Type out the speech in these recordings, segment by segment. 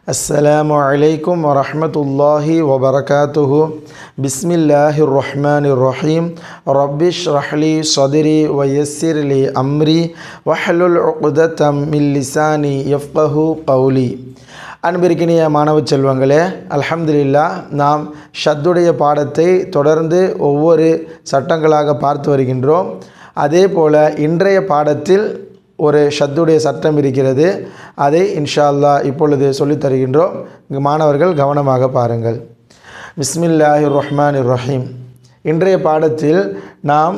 அஸ்ஸலாமு அலைக்கும் வரஹ்மத்துல்லாஹி வபரகாத்துஹு. பிஸ்மில்லாஹிர் ரஹ்மானிர் ரஹீம். ரப்பிஷ் ரஹ்லி ஸத்ரி வயஸ்ஸிர்லி அம்ரி வஹ்லுல் உக்ததம் மின் லிசானி யஃப்கஹு கௌலி. அன்பிற்கினிய மாணவ செல்வங்களே, அல்ஹம்துலில்லாஹ் நாம் ஷத்துடைய பாடத்தை தொடர்ந்து ஒவ்வொரு சட்டங்களாக பார்த்து வருகின்றோம். அதே போல் இன்றைய பாடத்தில் ஒரு ஷத்துடைய சட்டம் இருக்கிறது. அதை இன்ஷா அல்லாஹ் இப்பொழுது சொல்லித் தருகின்றோம். மாணவர்கள் கவனமாக பாருங்கள். பிஸ்மில்லாஹிர் ரஹ்மானிர் ரஹீம். இன்றைய பாடத்தில் நாம்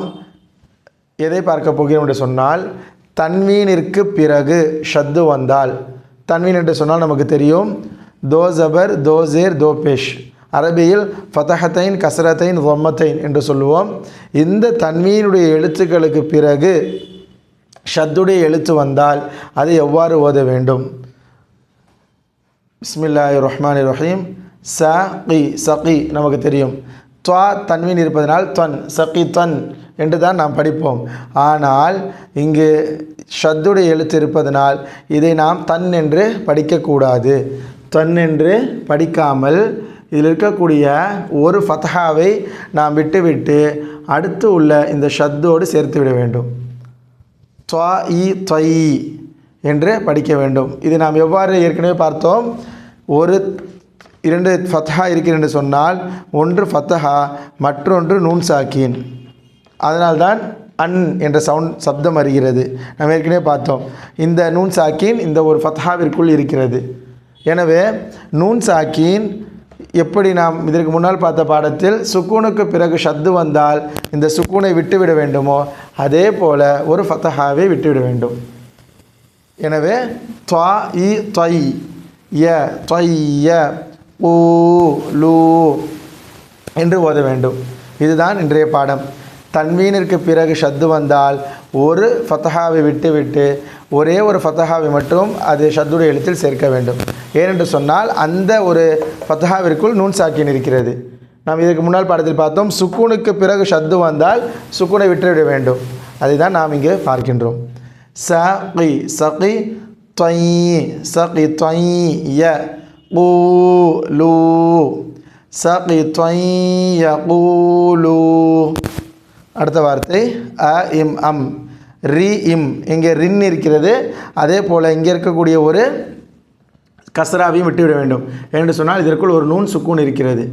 எதை பார்க்க போகிறோம் என்று சொன்னால், தன்வீனிற்கு பிறகு ஷத்து வந்தால், தன்வீன் என்று சொன்னால் நமக்கு தெரியும், தோ ஜபர் தோ ஜேர் தோ பேஷ், அரபியில் ஃபதஹத்தைன் கஸ்ரத்தைன் வம்மத்தைன் என்று சொல்லுவோம். இந்த தன்வீனுடைய எழுத்துக்களுக்கு பிறகு ஷத்துடைய எழுத்து வந்தால் அதை எவ்வாறு ஓத வேண்டும்? பிஸ்மில்லாஹிர் ரஹ்மானிர் ரஹீம். சகி, சகி நமக்கு தெரியும். துவா தன்வீன் இருப்பதனால் தன், சகி தன் என்று தான் நாம் படிப்போம். ஆனால் இங்கு ஷத்துடைய எழுத்து இருப்பதனால் இதை நாம் தன் என்று படிக்கக்கூடாது. தன் என்று படிக்காமல் இதில் இருக்கக்கூடிய ஒரு ஃபத்ஹாவை நாம் விட்டுவிட்டு அடுத்து உள்ள இந்த ஷத்தோடு சேர்த்து விட வேண்டும். துவா இ தொய் என்று படிக்க வேண்டும். இது நாம் எவ்வாறு ஏற்கனவே பார்த்தோம். இரண்டு ஃபத்ஹா இருக்கிறது என்று சொன்னால் ஒன்று ஃபத்ஹா, மற்றொன்று நூன் சாக்கீன். அதனால்தான் அன் என்ற சப்தம் வருகிறது. நாம் ஏற்கனவே பார்த்தோம். இந்த நூன் சாக்கீன் இந்த ஒரு ஃபத்ஹாவிற்குள் இருக்கிறது. எனவே நூன் சாக்கீன் எப்படி நாம் இதற்கு முன்னால் பார்த்த பாடத்தில் சுக்கூனுக்கு பிறகு ஷத்து வந்தால் இந்த சுக்கூனை விட்டுவிட வேண்டுமோ அதே போல் ஒரு ஃபத்ஹாவை விட்டுவிட வேண்டும். எனவே துவா இ தொய் ய தொய்ய ஊ லூ என்று ஓத வேண்டும். இதுதான் இன்றைய பாடம். தன்வீனிற்கு பிறகு ஷத்து வந்தால் ஒரு ஃபத்ஹாவை விட்டுவிட்டு ஒரே ஒரு ஃபத்ஹாவை மட்டும் அது ஷத்துடைய எழுத்தில் சேர்க்க வேண்டும். ஏனென்று சொன்னால் அந்த ஒரு ஃபத்ஹாவிற்குள் நூன் சாக்கீன் இருக்கிறது. நாம் இதற்கு முன்னால் பாடத்தில் பார்த்தோம், சுக்கூனுக்கு பிறகு ஷத்து வந்தால் சுக்கூனை விட்டுவிட வேண்டும். அதை தான் நாம் இங்கே பார்க்கின்றோம். சகி, சகி தொய், சகி தொய் ய ஊ லூ, சகி தொய் ய ஊ லூ. அடுத்த வார்த்தை அ இம் அம், ரி இம். இங்கே ரின் இருக்கிறது. அதே போல் இங்கே இருக்கக்கூடிய ஒரு கஸ்ராவையும் விட்டுவிட வேண்டும். என்று சொன்னால் இதற்குள் ஒரு நூன் சுக்கூன் இருக்கிறது.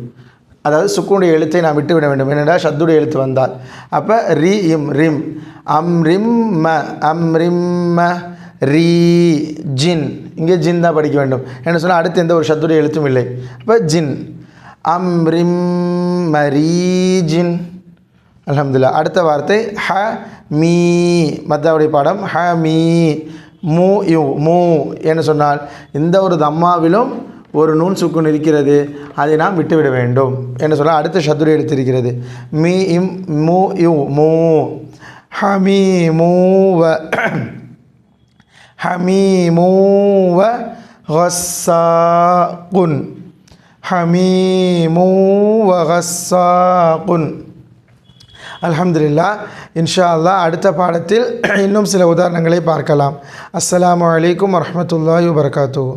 அதாவது சுக்கூனுடைய எழுத்தை நாம் விட்டுவிட வேண்டும். ஏனென்றால் ஷத்துடைய எழுத்து வந்தால். அப்போ ரி இம் ரிம். அம் ரிம் ம, அம் ரிம் ம ரீ ஜின். இங்கே ஜின் தான் படிக்க வேண்டும். என்று சொன்னால் அடுத்து எந்த ஒரு ஷத்துடைய எழுத்தும் இல்லை. அப்போ ஜின். அம் ரிம் மரீ ஜின். அல்ஹம்துலில்லாஹ். அடுத்த வார்த்தை ஹ மீ, மத்தாவுடைய பாடம். ஹ மீ மூ யூ மூ என்று சொன்னால் இந்த ஒரு தம்மாவிலும் ஒரு நூன் சுக்குன் இருக்கிறது. அதை நாம் விட்டுவிட வேண்டும். என்று சொன்னால் அடுத்த ஷத்துடைய எழுத்து இருக்கிறது. மீ இம் மூ யூ மூ. ஹமீ மூவ, ஹமீ மூவ கஸ்ஸாகுன், ஹமீ மூவ கஸ்ஸாகுன். அல்ஹம்துலில்லாஹ். இன்ஷா அல்லாஹ் அடுத்த பாடத்தில் இன்னும் சில உதாரணங்களை பார்க்கலாம். அஸ்ஸலாமு அலைக்கும் வரஹ்மத்துல்லாஹி வபரகாத்துஹு.